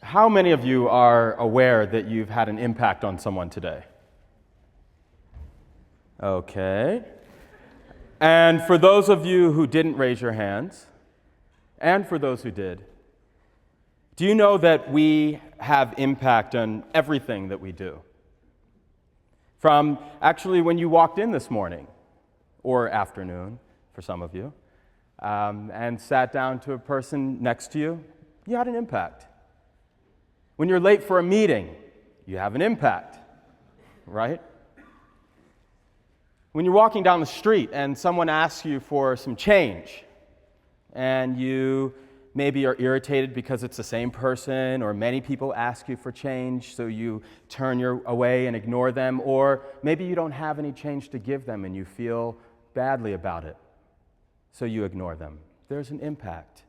How many of you are aware that you've had an impact on someone today? Okay. And for those of you who didn't raise your hands, and for those who did, do you know that we have impact on everything that we do? From actually when you walked in this morning, or afternoon for some of you, and sat down to a person next to you, you had an impact. When you're late for a meeting, you have an impact, right? When you're walking down the street and someone asks you for some change, and you maybe are irritated because it's the same person, or many people ask you for change, so you turn your away and ignore them, or maybe you don't have any change to give them and you feel badly about it, so you ignore them. There's an impact.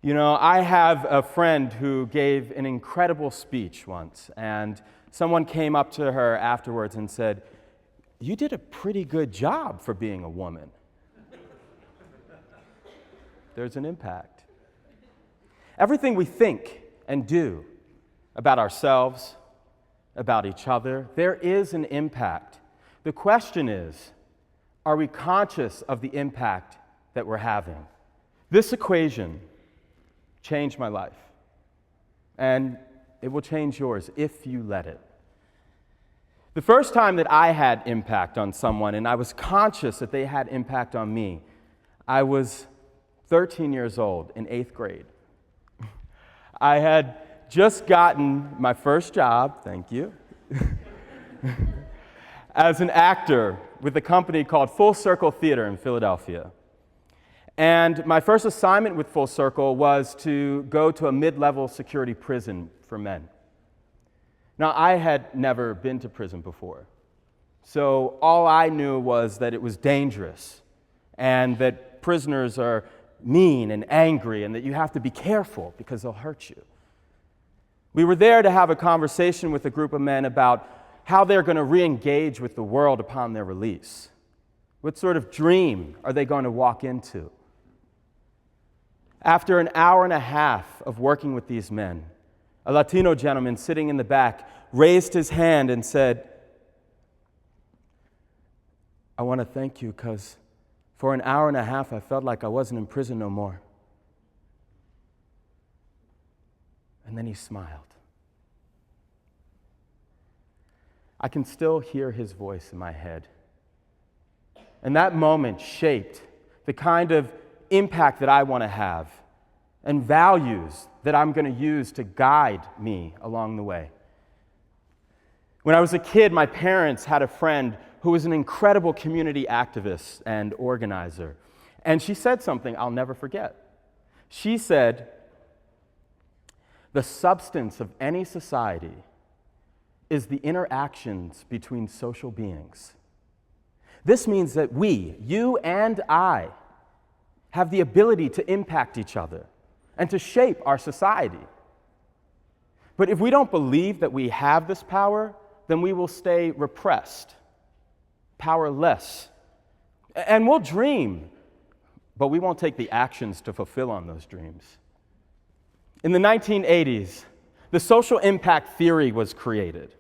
You know, I have a friend who gave an incredible speech once, and someone came up to her afterwards and said, "You did a pretty good job for being a woman." There's an impact. Everything we think and do about ourselves, about each other, there is an impact. The question is, are we conscious of the impact that we're having? This equation changed my life, and it will change yours if you let it. The first time that I had impact on someone, and I was conscious that they had impact on me, I was 13 years old in 8th grade. I had just gotten my first job, thank you, as an actor with a company called Full Circle Theater in Philadelphia. And my first assignment with Full Circle was to go to a mid-level security prison for men. Now, I had never been to prison before, so all I knew was that it was dangerous and that prisoners are mean and angry and that you have to be careful because they'll hurt you. We were there to have a conversation with a group of men about how they're going to re-engage with the world upon their release. What sort of dream are they going to walk into? After an hour and a half of working with these men, a Latino gentleman sitting in the back raised his hand and said, "I want to thank you because for an hour and a half I felt like I wasn't in prison no more." And then he smiled. I can still hear his voice in my head. And that moment shaped the kind of impact that I want to have and values that I'm going to use to guide me along the way. When I was a kid, my parents had a friend who was an incredible community activist and organizer. And she said something I'll never forget. She said, "The substance of any society is the interactions between social beings." This means that we, you and I, have the ability to impact each other and to shape our society. But if we don't believe that we have this power, then we will stay repressed, powerless. And we'll dream, but we won't take the actions to fulfill on those dreams. In the 1980s, the social impact theory was created.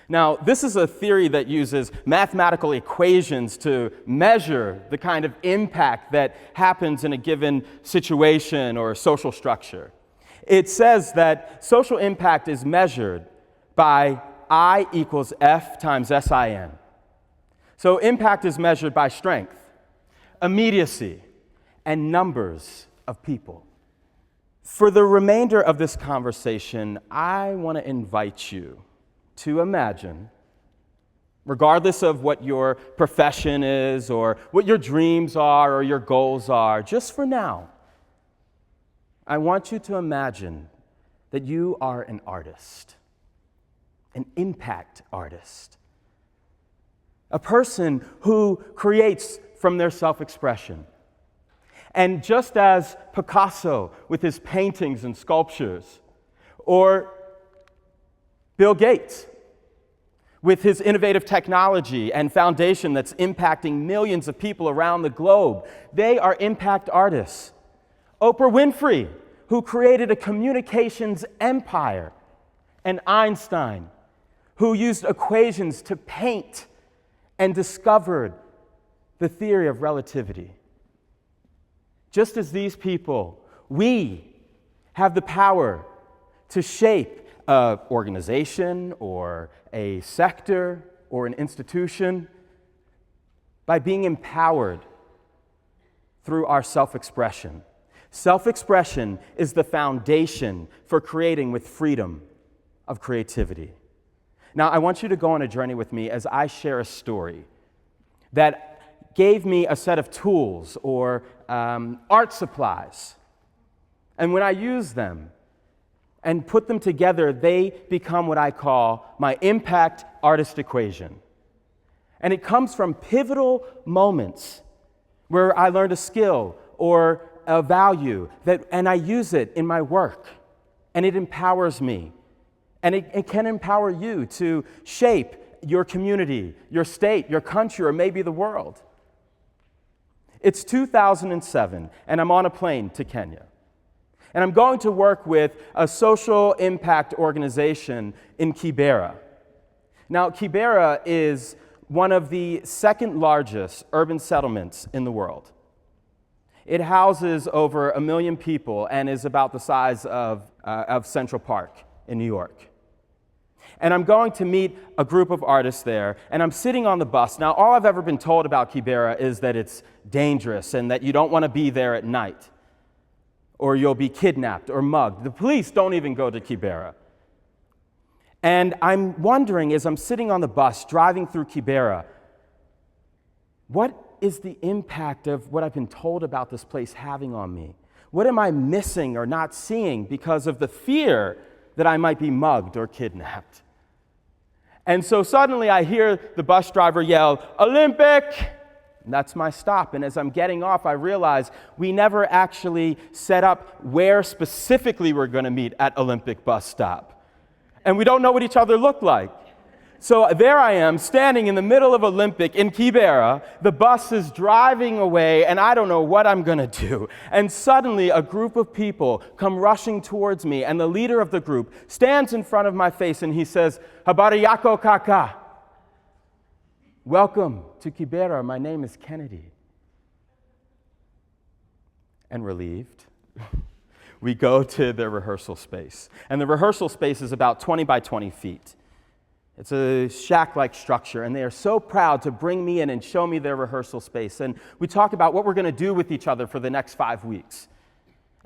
Now, this is a theory that uses mathematical equations to measure the kind of impact that happens in a given situation or social structure. It says that social impact is measured by I equals F times SIN. So impact is measured by strength, immediacy, and numbers of people. For the remainder of this conversation, I want to invite you to imagine, regardless of what your profession is or what your dreams are or your goals are, just for now, I want you to imagine that you are an artist, an impact artist, a person who creates from their self-expression. And just as Picasso with his paintings and sculptures, or Bill Gates with his innovative technology and foundation that's impacting millions of people around the globe, they are impact artists. Oprah Winfrey who created a communications empire, and Einstein, who used equations to paint and discovered the theory of relativity. Just as these people, we have the power to shape an organization or a sector or an institution by being empowered through our self-expression. Self-expression is the foundation for creating with freedom of creativity. Now, I want you to go on a journey with me as I share a story that gave me a set of tools or art supplies. And when I use them and put them together, they become what I call my impact artist equation. And it comes from pivotal moments where I learned a skill or a value and I use it in my work, and it empowers me. And it can empower you to shape your community, your state, your country, or maybe the world. It's 2007, and I'm on a plane to Kenya. And I'm going to work with a social impact organization in Kibera. Now, Kibera is one of the second largest urban settlements in the world. It houses over 1 million people and is about the size of Central Park in New York. And I'm going to meet a group of artists there, and I'm sitting on the bus. Now, all I've ever been told about Kibera is that it's dangerous and that you don't want to be there at night, or you'll be kidnapped or mugged. The police don't even go to Kibera. And I'm wondering, as I'm sitting on the bus driving through Kibera, what is the impact of what I've been told about this place having on me? What am I missing or not seeing because of the fear that I might be mugged or kidnapped? And so suddenly I hear the bus driver yell, "Olympic!" And that's my stop. And as I'm getting off, I realize we never actually set up where specifically we're going to meet at Olympic bus stop. And we don't know what each other look like. So there I am, standing in the middle of Olympic in Kibera. The bus is driving away, and I don't know what I'm going to do. And suddenly, a group of people come rushing towards me, and the leader of the group stands in front of my face, and he says, "Habari yako kaka." "Welcome to Kibera. My name is Kennedy." And relieved, we go to the rehearsal space. And the rehearsal space is about 20 by 20 feet. It's a shack-like structure, and they are so proud to bring me in and show me their rehearsal space. And we talk about what we're going to do with each other for the next 5 weeks.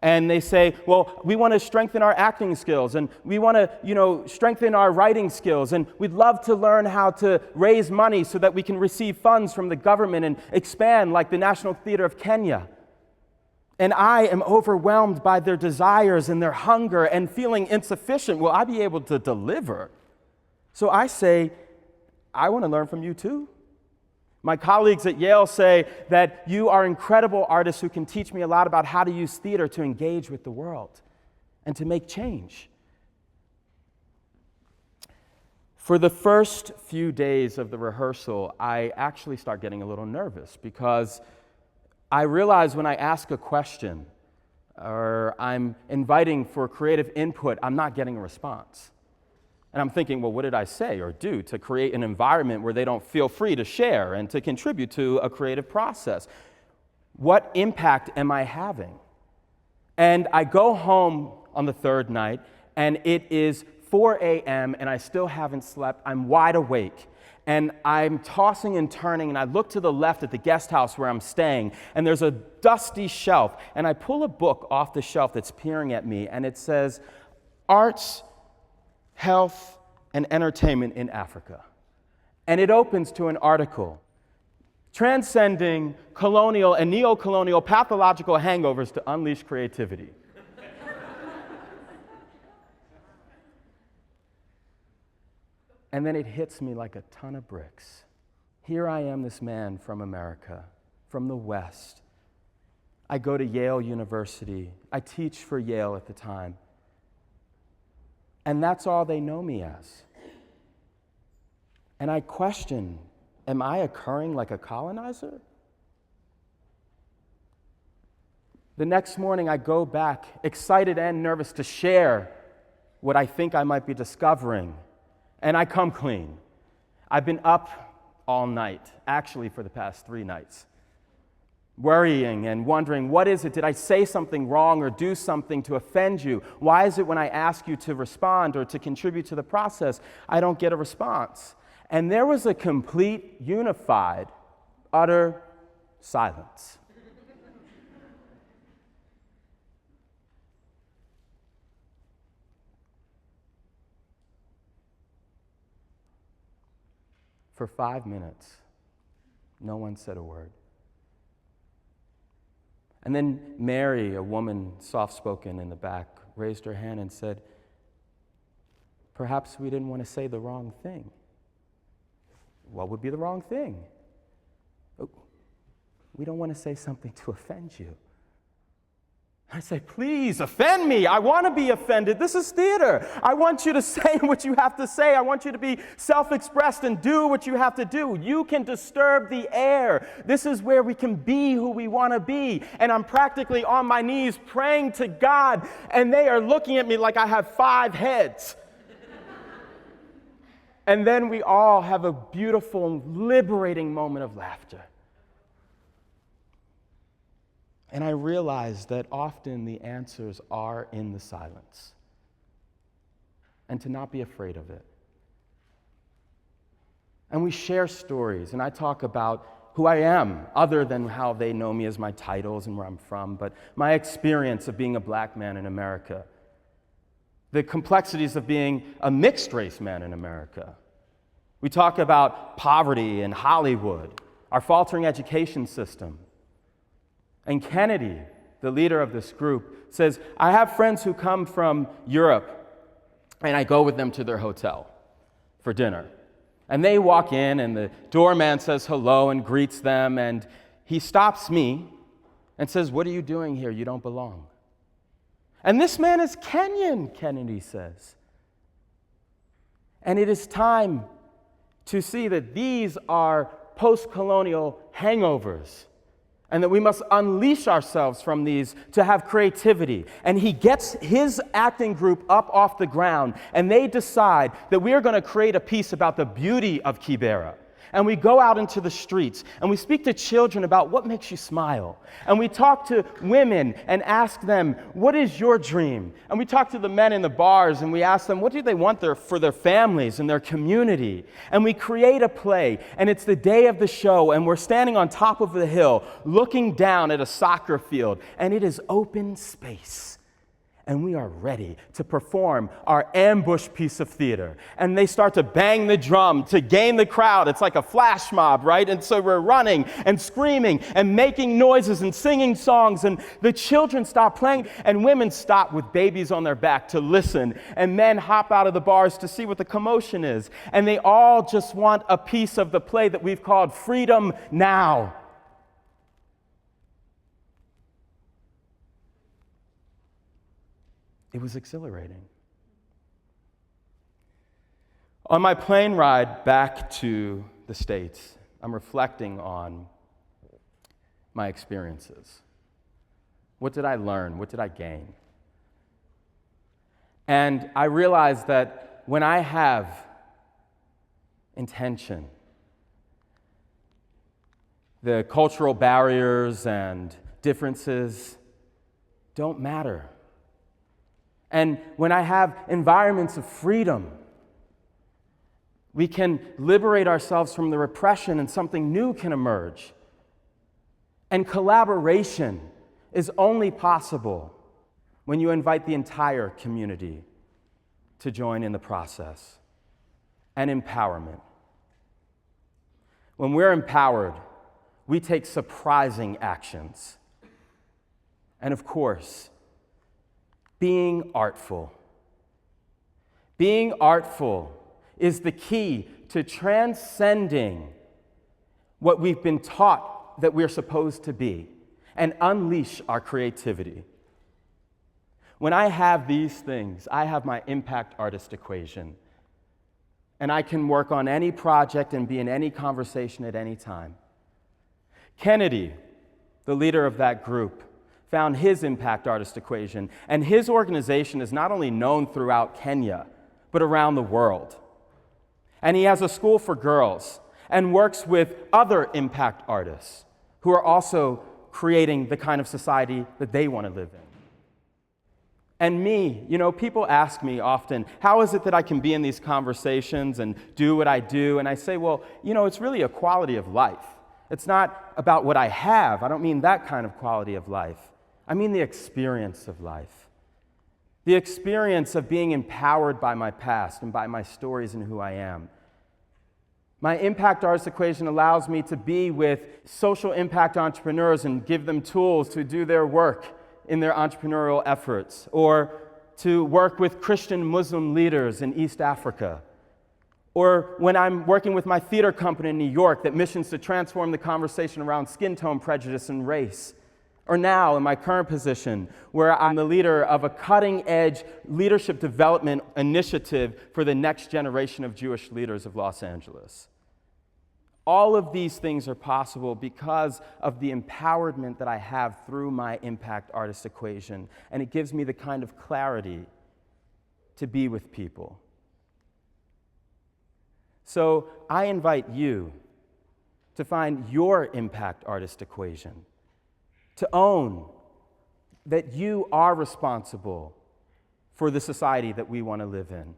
And they say, well, we want to strengthen our acting skills, and we want to, strengthen our writing skills, and we'd love to learn how to raise money so that we can receive funds from the government and expand like the National Theatre of Kenya. And I am overwhelmed by their desires and their hunger and feeling insufficient. Will I be able to deliver? So I say, I want to learn from you too. My colleagues at Yale say that you are incredible artists who can teach me a lot about how to use theater to engage with the world and to make change. For the first few days of the rehearsal, I actually start getting a little nervous because I realize when I ask a question or I'm inviting for creative input, I'm not getting a response. And I'm thinking, well, what did I say or do to create an environment where they don't feel free to share and to contribute to a creative process? What impact am I having? And I go home on the third night, and it is 4 a.m., and I still haven't slept. I'm wide awake. And I'm tossing and turning, and I look to the left at the guest house where I'm staying, and there's a dusty shelf. And I pull a book off the shelf that's peering at me, and it says, Arts, Health, and Entertainment in Africa. And it opens to an article, Transcending Colonial and Neo-Colonial Pathological Hangovers to Unleash Creativity. And then it hits me like a ton of bricks. Here I am, this man from America, from the West. I go to Yale University. I teach for Yale at the time. And that's all they know me as. And I question, am I occurring like a colonizer? The next morning, I go back, excited and nervous to share what I think I might be discovering, and I come clean. I've been up all night, actually for the past 3 nights, worrying and wondering, what is it? Did I say something wrong or do something to offend you? Why is it when I ask you to respond or to contribute to the process, I don't get a response? And there was a complete, unified, utter silence. For 5 minutes, no one said a word. And then Mary, a woman soft-spoken in the back, raised her hand and said, "Perhaps we didn't want to say the wrong thing." What would be the wrong thing? "Oh, we don't want to say something to offend you." I say, "Please, offend me. I want to be offended. This is theater. I want you to say what you have to say. I want you to be self-expressed and do what you have to do. You can disturb the air. This is where we can be who we want to be." And I'm practically on my knees praying to God, and they are looking at me like I have 5 heads. And then we all have a beautiful, liberating moment of laughter. And I realized that often the answers are in the silence, and to not be afraid of it. And we share stories, and I talk about who I am, other than how they know me as my titles and where I'm from, but my experience of being a black man in America, the complexities of being a mixed-race man in America. We talk about poverty in Hollywood, our faltering education system. And Kennedy, the leader of this group, says, "I have friends who come from Europe, and I go with them to their hotel for dinner. And they walk in, and the doorman says hello and greets them, and he stops me and says, 'What are you doing here? You don't belong.' And this man is Kenyan," Kennedy says. And it is time to see that these are post-colonial hangovers, and that we must unleash ourselves from these to have creativity. And he gets his acting group up off the ground, and they decide that we are going to create a piece about the beauty of Kibera. And we go out into the streets, and we speak to children about what makes you smile. And we talk to women and ask them, "What is your dream?" And we talk to the men in the bars, and we ask them, what do they want for their families and their community? And we create a play, and it's the day of the show, and we're standing on top of the hill, looking down at a soccer field, and it is open space. And we are ready to perform our ambush piece of theater. And they start to bang the drum to gain the crowd. It's like a flash mob, right? And so we're running and screaming and making noises and singing songs. And the children stop playing, and women stop with babies on their back to listen. And men hop out of the bars to see what the commotion is. And they all just want a piece of the play that we've called Freedom Now. It was exhilarating. On my plane ride back to the States, I'm reflecting on my experiences. What did I learn? What did I gain? And I realized that when I have intention, the cultural barriers and differences don't matter. And when I have environments of freedom, we can liberate ourselves from the repression, and something new can emerge. And collaboration is only possible when you invite the entire community to join in the process. And empowerment. When we're empowered, we take surprising actions. And of course, being artful. Being artful is the key to transcending what we've been taught that we're supposed to be and unleash our creativity. When I have these things, I have my impact artist equation, and I can work on any project and be in any conversation at any time. Kennedy, the leader of that group, found his impact artist equation, and his organization is not only known throughout Kenya, but around the world. And he has a school for girls and works with other impact artists who are also creating the kind of society that they want to live in. And me, people ask me often, how is it that I can be in these conversations and do what I do? And I say, well, it's really a quality of life. It's not about what I have. I don't mean that kind of quality of life. I mean the experience of life. The experience of being empowered by my past and by my stories and who I am. My impact artist equation allows me to be with social impact entrepreneurs and give them tools to do their work in their entrepreneurial efforts, or to work with Christian Muslim leaders in East Africa, or when I'm working with my theater company in New York that missions to transform the conversation around skin tone prejudice and race, or now in my current position where I'm the leader of a cutting-edge leadership development initiative for the next generation of Jewish leaders of Los Angeles. All of these things are possible because of the empowerment that I have through my impact artist equation, and it gives me the kind of clarity to be with people. So I invite you to find your impact artist equation, to own that you are responsible for the society that we want to live in.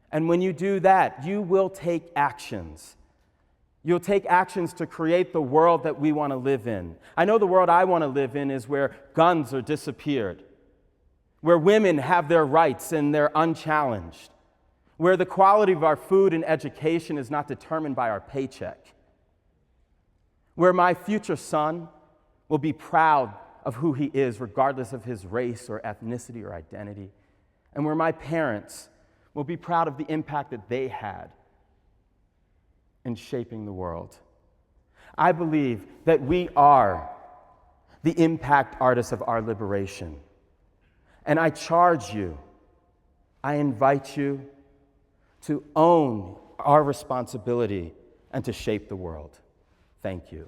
And when you do that, you will take actions. You'll take actions to create the world that we want to live in. I know the world I want to live in is where guns are disappeared, where women have their rights and they're unchallenged, where the quality of our food and education is not determined by our paycheck, where my future son will be proud of who he is regardless of his race or ethnicity or identity, and where my parents will be proud of the impact that they had in shaping the world. I believe that we are the impact artists of our liberation. And I charge you, I invite you to own our responsibility and to shape the world. Thank you.